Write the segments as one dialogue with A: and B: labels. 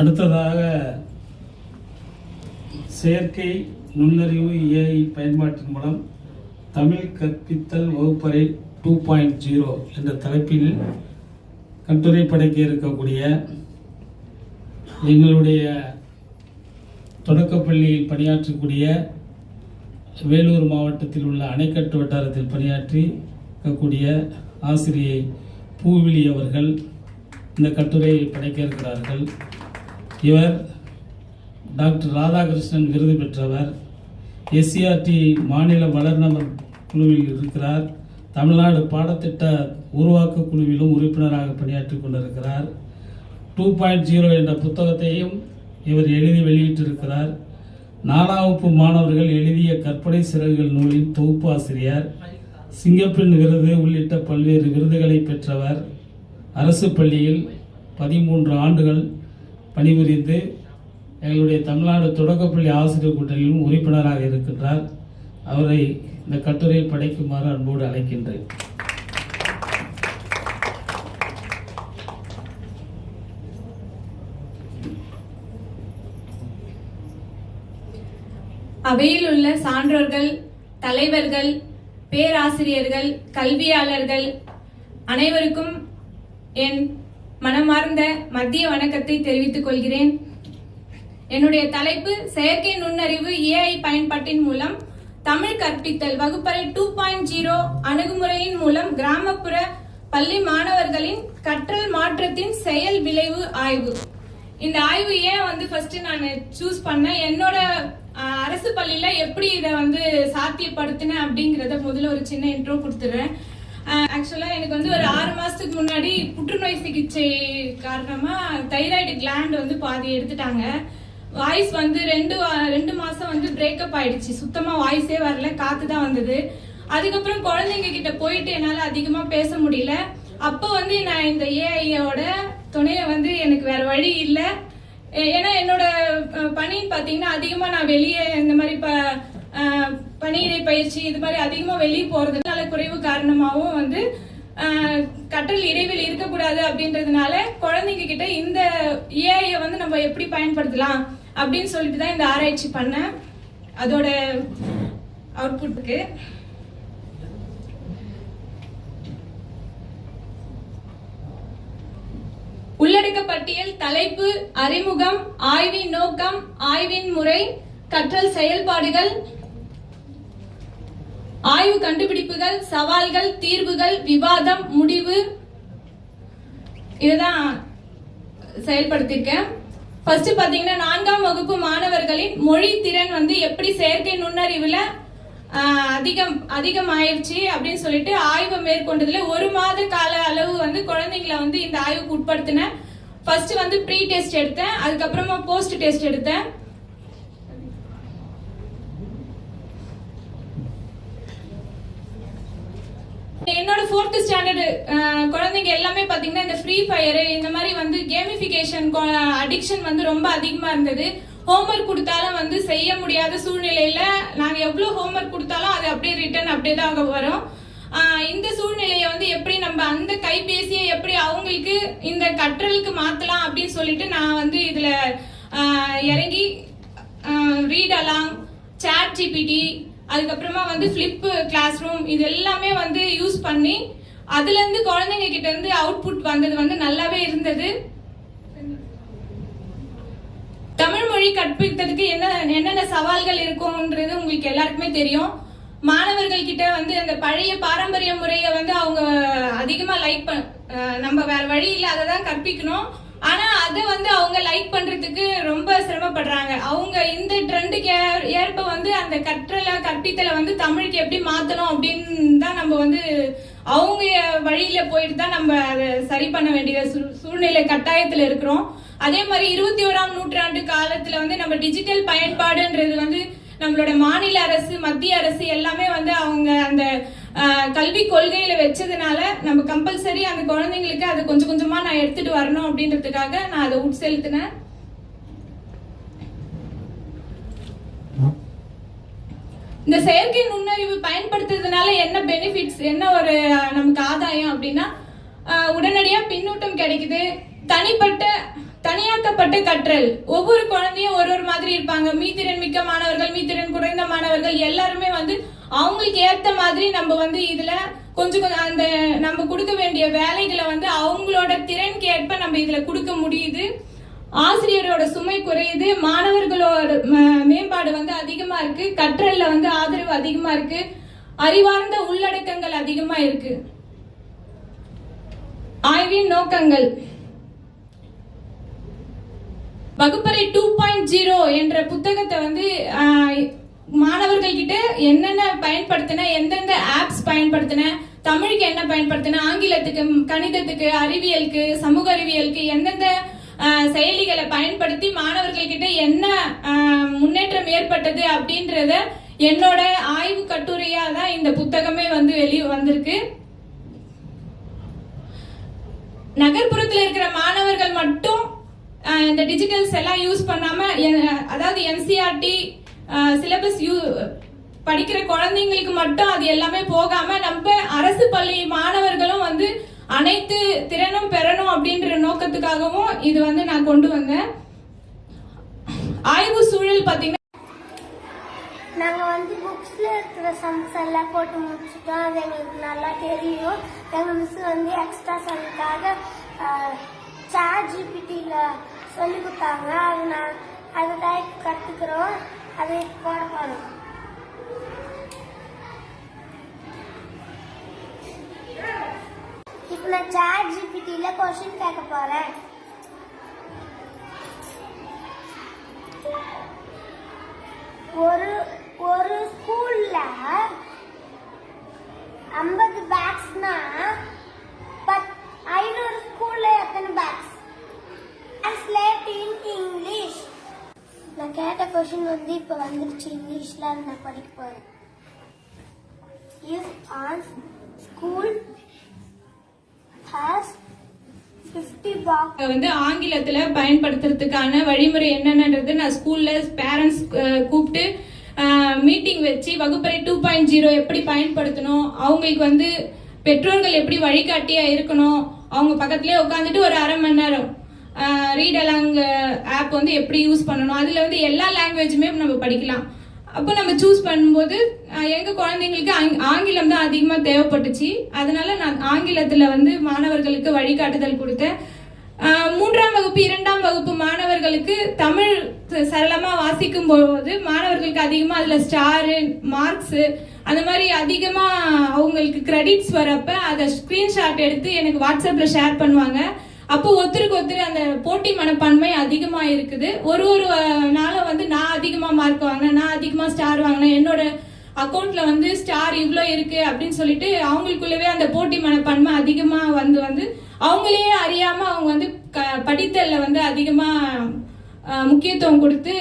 A: அடுத்ததாக செயற்கை நுண்ணறிவு ஏஐ பயன்பாட்டின் மூலம் தமிழ் கற்பித்தல் வகுப்பறை 2.0 என்ற தலைப்பில் கட்டுரை படைக்க இருக்கக்கூடிய எங்களுடைய தொடக்கப்பள்ளியில் பணியாற்றக்கூடிய வேலூர் மாவட்டத்தில் உள்ள அணைக்கட்டு வட்டாரத்தில் பணியாற்றி இருக்கக்கூடிய ஆசிரியை பூவிழி அவர்கள் இந்த கட்டுரையை படைக்க இருக்கிறார்கள். இவர் டாக்டர் ராதாகிருஷ்ணன் விருது பெற்றவர். எஸ்சிஆர்டி மாநில வளர்நபர் குழுவில் இருக்கிறார். தமிழ்நாடு பாடத்திட்ட உருவாக்க குழுவிலும் உறுப்பினராக பணியாற்றி கொண்டிருக்கிறார். 2.0 என்ற புத்தகத்தையும் இவர் எழுதி வெளியிட்டிருக்கிறார். 4ஆம் வகுப்பு மாணவர்கள் எழுதிய கற்பனை சிறகுகள் நூலின் தொகுப்பு ஆசிரியர். சிங்கப்பெண் விருது உள்ளிட்ட பல்வேறு விருதுகளை பெற்றவர். அரசு பள்ளியில் 13 ஆண்டுகள் பணிபுரிந்து எங்களுடைய தமிழ்நாடு தொடக்கப்பள்ளி ஆசிரியர் கூட்டணியிலும் உறுப்பினராக இருக்கின்றார். அவரை இந்த கட்டுரையை படைக்குமாறு அன்போடு அழைக்கின்றேன்.
B: அவையில் உள்ள சான்றோர்கள், தலைவர்கள், பேராசிரியர்கள், கல்வியாளர்கள் அனைவருக்கும் என் மனமார்ந்த மத்திய வணக்கத்தை தெரிவித்துக் கொள்கிறேன். என்னுடைய தலைப்பு செயற்கை நுண்ணறிவு ஏஐ பயன்பாட்டின் மூலம் தமிழ் கற்பித்தல் வகுப்பறை 2.0 அணுகுமுறையின் மூலம் கிராமப்புற பள்ளி மாணவர்களின் கற்றல் மாற்றத்தின் செயல் விளைவு ஆய்வு. இந்த ஆய்வு ஏன் ஃபர்ஸ்ட் நான் சூஸ் பண்ணேன், என்னோட அரசு பள்ளியில எப்படி இதை சாத்தியப்படுத்தினேன் அப்படிங்கறத முதல்ல ஒரு சின்ன இன்ட்ரோ கொடுத்துறேன். ஆக்சுவலா எனக்கு ஒரு 6 மாசத்துக்கு முன்னாடி புற்றுநோய் சிகிச்சை காரணமா தைராய்டு கிளாண்ட் பாதி எடுத்துட்டாங்க. வாய்ஸ் 2 மாசம் பிரேக்கப் ஆயிடுச்சு. சுத்தமா வாய்ஸே வரல, காத்து தான் வந்தது. அதுக்கப்புறம் குழந்தைங்க கிட்ட போயிட்டு என்னால அதிகமா பேச முடியல. அப்போ நான் இந்த ஏஐயோட துணையில எனக்கு வேற வழி இல்லை. ஏன்னா என்னோட பணின்னு பாத்தீங்கன்னா அதிகமா நான் வெளியே இந்த மாதிரி பணியிடை பயிற்சி இது மாதிரி அதிகமா வெளியே போறதுனால குறைவு காரணமாகவும் கற்றல் இடைவெளி இருக்கக்கூடாது அப்படின்றதுனால குழந்தைங்க கிட்ட இந்த ஏஐ நம்ம எப்படி பயன்படுத்தலாம் அப்படின்னு சொல்லிட்டு தான் இந்த ஆராய்ச்சி பண்ணேன். அதோட அவுட்புட்டுக்கு உள்ளடக்க பட்டியல், தலைப்பு, அறிமுகம், ஆய்வின் நோக்கம், ஆய்வின் முறை, கற்றல் செயல்பாடுகள், ஆய்வு கண்டுபிடிப்புகள், சவால்கள், தீர்வுகள், விவாதம், முடிவு, இதுதான் செயல்படுத்திருக்கேன். ஃபர்ஸ்ட் பாத்தீங்கன்னா 4ஆம் வகுப்பு மாணவர்களின் மொழி திறன் எப்படி செயற்கை நுண்ணறிவுல அதிகம் ஆயிடுச்சு அப்படின்னு சொல்லிட்டு ஆய்வு மேற்கொண்டதுல 1 மாத கால அளவு குழந்தைங்களை இந்த ஆய்வுக்கு உட்படுத்தினேன். ஃபர்ஸ்ட் ப்ரீ டெஸ்ட் எடுத்தேன், அதுக்கப்புறமா போஸ்ட் டெஸ்ட் எடுத்தேன். என்னோட 4th ஸ்டாண்டர்ட் குழந்தைங்க எல்லாமே பாத்தீங்கன்னா இந்த ஃப்ரீ ஃபயர் இந்த மாதிரி கேமிஃபிகேஷன் அடிக்ஷன் ரொம்ப அதிகமா இருந்தது. ஹோம்ஒர்க் கொடுத்தாலும் செய்ய முடியாத சூழ்நிலையில நாங்க எவ்வளவு ஹோம்ஒர்க் கொடுத்தாலும் அது அப்படியே ரிட்டர்ன் அப்படியே தான் வரும். இந்த சூழ்நிலையை எப்படி நம்ம அந்த கைபேசியை எப்படி அவங்களுக்கு இந்த கற்றலுக்கு மாத்தலாம் அப்படின்னு சொல்லிட்டு நான் இதுல இறங்கி ரீட் அலாங், சாட் ஜிபிடி, அதுக்கப்புறமா ஃபிளிப் கிளாஸ் ரூம் இது எல்லாமே யூஸ் பண்ணி அதுல இருந்து குழந்தைங்க கிட்ட இருந்து அவுட்புட் வந்தது நல்லாவே இருந்தது. தமிழ் மொழி கற்பித்ததுக்கு என்னென்ன சவால்கள் இருக்கும்ன்றது உங்களுக்கு எல்லாருக்குமே தெரியும். மாணவர்கள் கிட்ட அந்த பழைய பாரம்பரிய முறையை அவங்க அதிகமா லைக் நம்ம வேற வழி இல்ல அதை தான் கற்பிக்கணும். ஆனா அதை அவங்க லைக் பண்றதுக்கு ரொம்ப சிரமப்படுறாங்க. அவங்க இந்த ட்ரெண்டுக்கு ஏற்ப அந்த கற்பித்தலை தமிழுக்கு எப்படி மாத்தணும் அப்படின்னு தான் நம்ம அவங்க வழியில போயிட்டு தான் நம்ம அதை சரி பண்ண வேண்டிய சூழ்நிலை கட்டாயத்துல இருக்கிறோம். அதே மாதிரி 21ஆம் நூற்றாண்டு காலத்துல நம்ம டிஜிட்டல் பயன்பாடுன்றது நம்மளோட மாநில அரசு, மத்திய அரசு எல்லாமே அவங்க அந்த கல்வி கொள்கையில வச்சதுனால நம்ம கம்பல்சரி அந்த குழந்தைங்களுக்கு அதை கொஞ்சம் கொஞ்சமா நான் எடுத்துட்டு வரணும் அப்படின்றதுக்காக நான் அதை உட்செலுத்தினேன். இந்த செயற்கை நுண்ணறிவு பயன்படுத்துறதுனால என்ன பெனிஃபிட்ஸ், என்ன ஒரு நமக்கு ஆதாயம் அப்படின்னா உடனடியா பின்னூட்டம் கிடைக்குது, தனியாக்கப்பட்ட கற்றல். ஒவ்வொரு குழந்தையும் ஒரு ஒரு மாதிரி இருப்பாங்க. மீத்திறன் மிக்க மாணவர்கள், மீத்திறன் குறைந்த மாணவர்கள் எல்லாருமே வந்து அவங்களுக்கு ஏத்த மாதிரி நம்ம வந்து இதுல கொஞ்சம் அந்த நம்ம கொடுக்க வேண்டிய வேலைகளை வந்து அவங்களோட திறனுக்கு ஏற்ப நம்ம இதுல கொடுக்க முடியுது. ஆசிரியரோட சுமை குறையுது, மாணவர்களோட மேம்பாடு வந்து அதிகமா இருக்கு, கற்றல்ல வந்து ஆதரவு அதிகமா இருக்கு, அறிவார்ந்த உள்ளடக்கங்கள் அதிகமா இருக்கு. ஆய்வின் நோக்கங்கள். வகுப்பறை 2.0 என்ற புத்தகத்தை வந்து மாணவர்கள் கிட்ட என்னென்ன பயன்படுத்தின, எந்தெந்த ஆப்ஸ் பயன்படுத்தின, தமிழுக்கு என்ன பயன்படுத்தின, ஆங்கிலத்துக்கு, கணிதத்துக்கு, அறிவியலுக்கு, சமூக அறிவியலுக்கு எந்தெந்த செயலிகளை பயன்படுத்தி மாணவர்கள் கிட்ட என்ன முன்னேற்றம் ஏற்பட்டது அப்படின்றத என்னோட ஆய்வு கட்டுரையா தான் இந்த புத்தகமே வந்து வெளியே வந்திருக்கு. நகர்ப்புறத்தில் இருக்கிற மாணவர்கள் மட்டும் இந்த டிஜிட்டல்ஸ் எல்லாம் யூஸ் பண்ணாம, அதாவது என்சிஆர்டி சிலபஸ் படிக்கிற குழந்தைங்களுக்கு மட்டும் அது எல்லாமே போகாம நம்ம அரசு பள்ளி மாணவர்களும் வந்து அனைத்து திறனும் பெறணும் அப்படின்ற நோக்கத்துக்காகவும் இது வந்து நான் கொண்டு வந்தேன். ஆய்வு சூழல் பாத்தீங்கன்னா
C: நாங்கள் வந்து புக்ஸில் இருக்கிற சம்ஸ் எல்லாம் போட்டு முடிச்சுட்டோம். அது எங்களுக்கு நல்லா தெரியும். எங்கள் மிஸ் வந்து எக்ஸ்ட்ரா சம்முக்காக ChatGPTல சொல்லி கொடுத்தாங்க. அதை டைப் கற்றுக்குறோம், அதை போட போகிறோம். இப்போ நான் ChatGPTல கொஸ்டின் கேட்க போகிறேன். ஒரு ஸ்கூல்ல 50 பேக்ஸ்னா 500 ஸ்கூல்ல எத்தனை பேக்ஸ்? Translate in English. நான் கேட்ட கொஸ்டின் வந்து இப்போ வந்துருச்சு இங்கிலீஷ்ல. நான் படிக்க போறேன். If a school has 50 boxes
B: வந்து ஆங்கிலத்துல பயன்படுத்துறதுக்கான வழிமுறை என்னன்றது நான் ஸ்கூல்ல பேரண்ட்ஸ் கூப்பிட்டு மீட்டிங் வச்சு வகுப்பறை 2.0 எப்படி பயன்படுத்தணும், அவங்களுக்கு வந்து பெற்றோர்கள் எப்படி வழிகாட்டியா இருக்கணும், அவங்க பக்கத்துலேயே உட்காந்துட்டு ஒரு அரை மணி நேரம் ரீட் அலாங் ஆப் வந்து எப்படி யூஸ் பண்ணணும், அதுல வந்து எல்லா லாங்குவேஜுமே நம்ம படிக்கலாம். அப்போ நம்ம சூஸ் பண்ணும்போது எங்க குழந்தைங்களுக்கு ஆங்கிலம் தான் அதிகமா தேவைப்பட்டுச்சு. அதனால நான் ஆங்கிலத்துல வந்து மாணவர்களுக்கு வழிகாட்டுதல் கொடுத்தேன். 3ஆம் வகுப்பு 2ஆம் வகுப்பு மாணவர்களுக்கு தமிழ் சரளமா வாசிக்கும் போது மாணவர்களுக்கு அதிகமா அதுல ஸ்டாரு, மார்க்ஸ் அந்த மாதிரி அதிகமா அவங்களுக்கு கிரெடிட்ஸ் வரப்ப அதை ஸ்கிரீன்ஷாட் எடுத்து எனக்கு வாட்ஸ்அப்ல ஷேர் பண்ணுவாங்க. அப்போ ஒருத்தருக்கு ஒருத்தர் அந்த போட்டி மனப்பான்மை அதிகமா இருக்குது. ஒரு நாளும் வந்து நான் அதிகமா மார்க் வாங்கினேன், நான் அதிகமா ஸ்டார் வாங்கினேன், என்னோட அக்கௌண்ட்ல வந்து ஸ்டார் இவ்வளோ இருக்கு அப்படின்னு சொல்லிட்டு அவங்களுக்குள்ளவே அந்த போட்டி மனப்பான்மை அதிகமா வந்து அவங்களே அறியாம அவங்க வந்து படித்தல்ல வந்து அதிகமா முக்கியத்துவம் கொடுத்து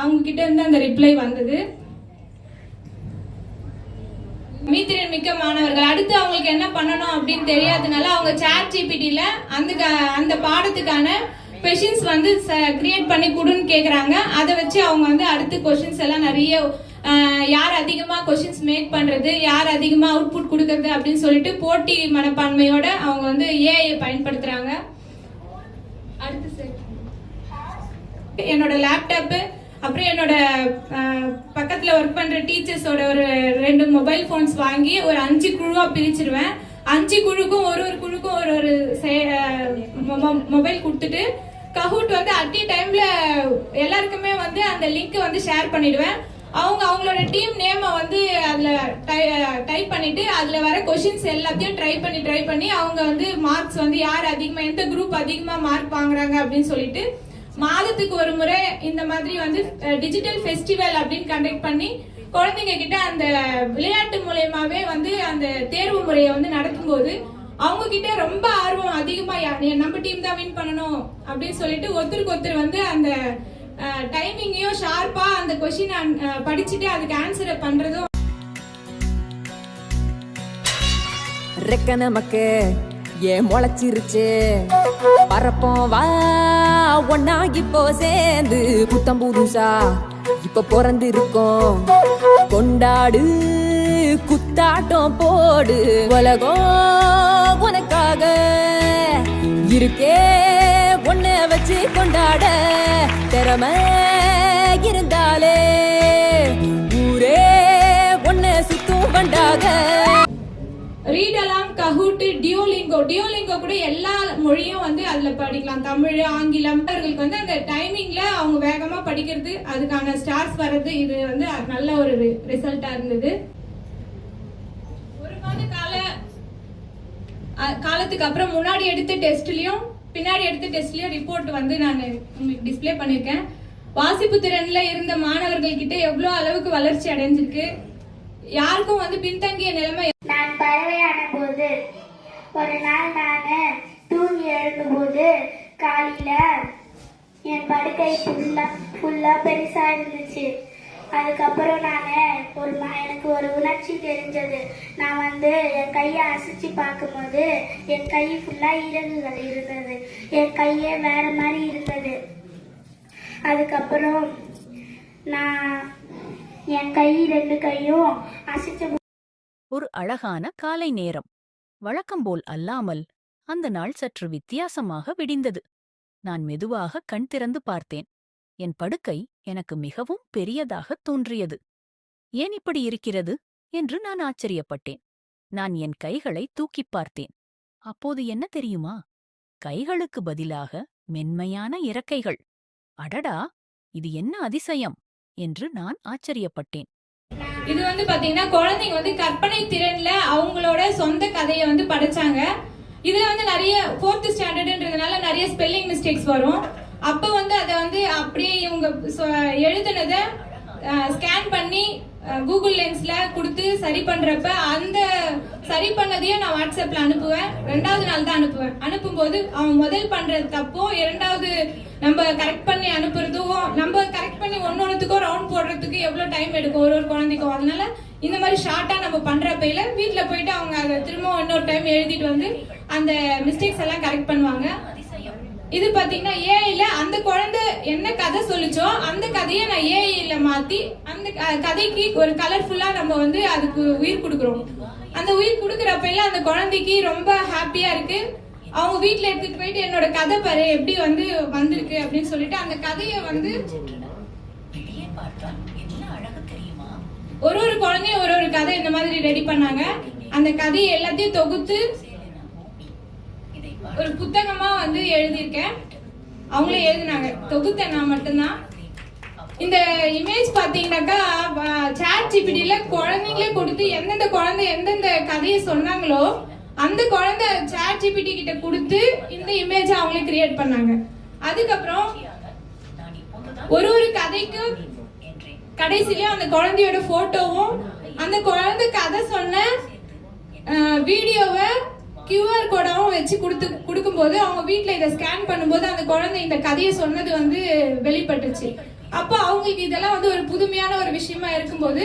B: அவங்க கிட்ட இருந்து அந்த ரிப்ளை வந்தது. மீத்திறன் மிக்க மாணவர்கள் அடுத்து அவங்களுக்கு என்ன பண்ணணும் அப்படின்னு தெரியாதனால அவங்க ChatGPTல அந்த பாடத்துக்கான கொஷின்ஸ் வந்து கிரியேட் பண்ணி கொடுன்னு கேக்குறாங்க. அதை வச்சு அவங்க வந்து அடுத்து கொஷின்ஸ் எல்லாம் நிறைய யார் அதிகமா கொஷின்ஸ் மேக் பண்றது, யார் அதிகமா அவுட்புட் கொடுக்கறது அப்படின்னு சொல்லிட்டு போட்டி மனப்பான்மையோட அவங்க வந்து ஏஐ பயன்படுத்துறாங்க. அடுத்து என்னோட லேப்டாப்பு, அப்புறம் என்னோட பக்கத்துல ஒர்க் பண்ற டீச்சர்ஸோட ஒரு 2 மொபைல் போன்ஸ் வாங்கி ஒரு 5 குழுவா பிரிச்சிருவேன். 5 குழுக்கும் ஒரு குழுக்கும் ஒரு மொபைல் கொடுத்துட்டு கஹூட் வந்து அட் டைம்ல எல்லாருக்குமே வந்து அந்த லிங்க் வந்து ஷேர் பண்ணிடுவேன். அவங்களோட டீம் நேமை வந்து அதுல டைப் பண்ணிட்டு அதுல வர கொஸ்டின்ஸ் எல்லாத்தையும் ட்ரை பண்ணி அவங்க வந்து மார்க்ஸ் வந்து யார் அதிகமா எந்த குரூப் அதிகமா மார்க் வாங்குறாங்க அப்படின்னு சொல்லிட்டு மாதத்துக்கு ஒரு முறை இந்த மாதிரி வந்து டிஜிட்டல் ஃபெஸ்டிவல் அப்படின்னு கண்டக்ட் பண்ணி குழந்தைங்க கிட்ட அந்த விளையாட்டு மூலயமாவே வந்து அந்த தேர்வு முறையை வந்து நடத்தும் போது அவங்க கிட்ட ரொம்ப ஆர்வம் அதிகமா நம்ம டீம் தான் வின் பண்ணணும் அப்படின்னு சொல்லிட்டு ஒருத்தருக்கு ஒருத்தர் வந்து அந்த டைமிங்கையும் ஷார்ப்பா அந்த கொஸ்டின் படிச்சுட்டு அதுக்கு ஆன்சரை பண்றதும்.
D: ரெக்க நமக்கு ஏன் முளைச்சிருச்சு பரப்போம் வா ஒன்னா இப்போ சேர்ந்து புத்தம் புதுசா இப்ப பிறந்து இருக்கோம் கொண்டாடு குத்தாட்டம் போடு உலகம் உனக்காக இருக்கே வச்சு கொண்டாட திறமை இருந்தாலே ஊரே ஒன்ன சுத்தும் கொண்டாக.
B: ரீட் அலாங், கஹூட், டியோலிங்கோ கூட எல்லா மொழியும் வந்து அதுல படிக்கலாம். தமிழ், ஆங்கிலம். அவர்களுக்கு வந்து அந்த டைமிங்ல அவங்க வேகமா படிக்கிறது, அதுக்கான ஸ்டார்ஸ் வர்றது, இது வந்து நல்ல ஒரு ரிசல்ட்டா இருந்தது. ஒரு மாத காலத்துக்கு அப்புறம் முன்னாடி எடுத்த டெஸ்ட்லயும் பின்னாடி எடுத்த டெஸ்ட்லயும் ரிப்போர்ட் வந்து நான் உங்களுக்கு டிஸ்ப்ளே பண்ணிருக்கேன். வாசிப்பு திறன்ல இருந்த மாணவர்கள் கிட்ட எவ்வளவு அளவுக்கு வளர்ச்சி அடைஞ்சிருக்கு, யாருக்கும் வந்து பின்தங்கிய நிலைமை.
C: நான் பறவையான போது ஒரு நாள் நான் தூங்கி எழுந்தபோது காலையில என் படுக்கை ஃபுல்லா பெருசா இருந்துச்சு. அதுக்கப்புறம் எனக்கு ஒரு உணர்ச்சி தெரிஞ்சது. நான் வந்து என் கையை அசைச்சு பார்க்கும்போது என் கை ஃபுல்லா இறகுகள் இருந்தது, என் கையே வேற மாதிரி இருந்தது. அதுக்கப்புறம் நான் என் கை 2 கையும் அசைச்ச.
E: ஒரு அழகான காலை நேரம். வழக்கம்போல் அல்லாமல் அந்த நாள் சற்று வித்தியாசமாக விடிந்தது. நான் மெதுவாக கண் திறந்து பார்த்தேன். என் படுக்கை எனக்கு மிகவும் பெரியதாக தோன்றியது. ஏன் இப்படி இருக்கிறது என்று நான் ஆச்சரியப்பட்டேன். நான் என் கைகளை தூக்கிப் பார்த்தேன். அப்போது என்ன தெரியுமா? கைகளுக்கு பதிலாக மென்மையான இறக்கைகள். அடடா, இது என்ன அதிசயம் என்று நான் ஆச்சரியப்பட்டேன்.
B: இது வந்து பாத்தீங்கன்னா குழந்தைங்க வந்து கற்பனை திறன்ல அவங்களோட சொந்த கதையை வந்து படிச்சாங்க. இதுல வந்து நிறைய 4th ஸ்டாண்டர்ட்ன்றதுனால நிறைய ஸ்பெல்லிங் மிஸ்டேக்ஸ் வரும். அப்ப வந்து அதை வந்து அப்படியே இவங்க எழுதுனதை ஸ்கேன் பண்ணி கூகுள் லென்ஸ்ல கொடுத்து சரி பண்றப்ப அந்த சரி பண்ணதையும் நான் வாட்ஸ்அப்ல அனுப்புவேன். 2வது நாள் தான் அனுப்புவேன். அனுப்பும்போது அவன் முதல் பண்ற தப்போ 2வது நம்ம கரெக்ட் பண்ணி அனுப்புறதும், நம்ம கரெக்ட் பண்ணி ஒன்னொன்னுத்துக்கும் ரவுண்ட் போடுறதுக்கு எவ்வளவு டைம் எடுக்கும் ஒரு குழந்தைக்கும். அதனால இந்த மாதிரி ஷார்ட்டா நம்ம பண்றப்பையில வீட்டுல போயிட்டு அவங்க அதை திரும்ப இன்னொரு டைம் எழுதிட்டு வந்து அந்த மிஸ்டேக்ஸ் எல்லாம் கரெக்ட் பண்ணுவாங்க. இது பாத்தீங்கன்னா ஏஐல அந்த குழந்தை என்ன கதை சொல்லிச்சோ அந்த கதையை நான் ஏஐல மாத்தி அந்த கதைக்கு ஒரு கலர்ஃபுல்லா நம்ம வந்து அதுக்கு உயிர் கொடுக்குறோம். அந்த உயிர் கொடுக்கறப்ப அந்த குழந்தைக்கு ரொம்ப ஹாப்பியா இருக்கு. அவங்க வீட்டுல எடுத்துட்டு போயிட்டு என்னோட கதை பாரு எப்படி வந்து வந்திருக்கு அப்படின்னு சொல்லிட்டு அந்த கதையை வந்து ஒரு குழந்தையும் ஒரு கதை இந்த மாதிரி ரெடி பண்ணாங்க. அந்த கதையை எல்லாத்தையும் தொகுத்து ஒரு புத்தகமா வந்து எழுதியிருக்கேன். அவங்களே எழுதினாங்க, தொகுத்தேன் நான் மட்டும்தான். இந்த இமேஜ் பாத்தீங்கன்னாக்கா சாட் ஜிபிடில குழந்தைங்களே கொடுத்து எந்தெந்த குழந்தை எந்தெந்த கதையை சொன்னாங்களோ அந்த குழந்தை சாட் ஜிபிடி கிட்ட கொடுத்து இந்த இமேஜ் அவங்களே கிரியேட் பண்ணாங்க. அதுக்கப்புறம் ஒரு கதைக்கு கடைசியிலயும் அந்த குழந்தையோட போட்டோவும் அந்த குழந்தை கதை சொன்ன வீடியோவை QR கோடாவும் வச்சு கொடுக்கும்போது அவங்க வீட்டுல இதை ஸ்கேன் பண்ணும்போது அந்த குழந்தை இந்த கதையை சொன்னது வந்து வெளிப்பட்டுச்சு. அப்போ அவங்களுக்கு இதெல்லாம் வந்து ஒரு புதுமையான ஒரு விஷயமா இருக்கும்போது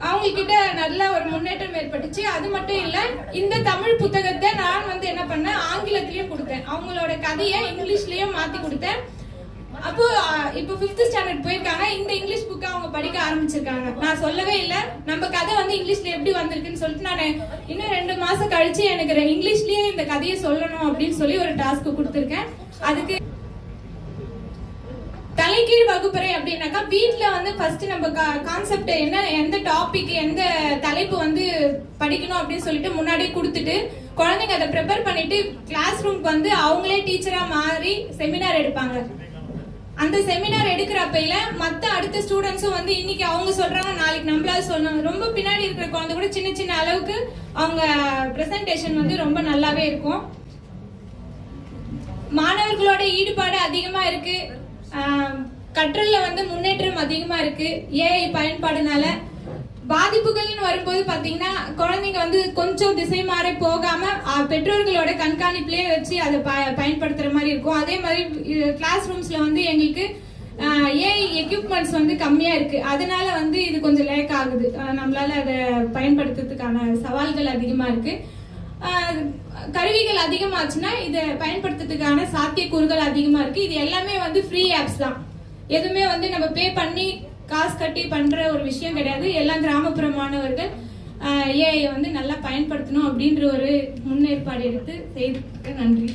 B: அவங்க கிட்ட நல்ல ஒரு முன்னேற்றம் ஏற்பட்டுச்சு. அது மட்டும் இல்ல, இந்த தமிழ் புத்தகத்தை நான் வந்து என்ன பண்ணேன், ஆங்கிலத்திலயும் கொடுத்தேன். அவங்களோட கதையை இங்கிலீஷ்லயும் மாத்தி கொடுத்தேன். அப்போ இப்போ 5th ஸ்டாண்டர்ட் போயிருக்காங்க. இந்த இங்கிலீஷ் புக்கை அவங்க படிக்க ஆரம்பிச்சிருக்காங்க. நான் சொல்லவே இல்லை நம்ம கதை வந்து இங்கிலீஷ்ல எப்படி வந்திருக்குன்னு சொல்லிட்டு நான் இன்னும் 2 மாசம் கழிச்சு எனக்கு இங்கிலீஷ்லயே இந்த கதையை சொல்லணும் அப்படின்னு சொல்லி ஒரு டாஸ்க் கொடுத்துருக்கேன். அதுக்கு தலைகீழ் வகுப்பறை அப்படின்னாக்கா வீட்டுல வந்து ஃபர்ஸ்ட் நம்ம கான்செப்ட் என்ன, எந்த டாபிக் எந்த தலைப்பு வந்து படிக்கணும் அப்படின்னு சொல்லிட்டு முன்னாடியே கொடுத்துட்டு குழந்தைங்க அதை ப்ரிப்பேர் பண்ணிட்டு கிளாஸ் ரூம்க்கு வந்து அவங்களே டீச்சரா மாறி செமினார் எடுப்பாங்க. அந்த செமினார் எடுக்கிறப்பையில மத்த அடுத்த ஸ்டூடெண்ட்ஸும் வந்து இன்னைக்கு அவங்க சொல்றாங்க நாளைக்கு நம்மளால சொல்லணும். ரொம்ப பின்னாடி இருக்கிற குழந்தை கூட சின்ன அளவுக்கு அவங்க பிரசன்டேஷன் வந்து ரொம்ப நல்லாவே இருக்கும். மாணவர்களோட ஈடுபாடு அதிகமா இருக்கு. கற்றல்ல வந்து முன்னேற்றம் அதிகமா இருக்கு. ஏஐ பயன்பாடுனால பாதிப்புகள்னு வரும்போது பாத்தீங்கன்னா குழந்தைங்க வந்து கொஞ்சம் திசை மாறி போகாம பெற்றோர்களோட கண்காணிப்புலயே வச்சு அதை பயன்படுத்துற மாதிரி இருக்கும். அதே மாதிரி கிளாஸ் ரூம்ஸ்ல வந்து எங்களுக்கு ஏஐ எக்யூப்மெண்ட்ஸ் வந்து கம்மியா இருக்கு. அதனால வந்து இது கொஞ்சம் லேக் ஆகுது. நம்மளால அதை பயன்படுத்துறதுக்கான சவால்கள் அதிகமா இருக்கு. கருவிகள் அதிகமாச்சுன்னா இதை பயன்படுத்துறதுக்கான சாத்தியக்கூறுகள் அதிகமா இருக்கு. இது எல்லாமே வந்து ஃப்ரீ ஆப்ஸ் தான். எதுவுமே வந்து நம்ம பே பண்ணி காசு கட்டி பண்ற ஒரு விஷயம் கிடையாது. எல்லாம் கிராமப்புற மாணவர்கள் ஏஐ வந்து நல்லா பயன்படுத்தணும் அப்படின்ற ஒரு முன்னேற்பாடு எடுத்து செய்து. நன்றி.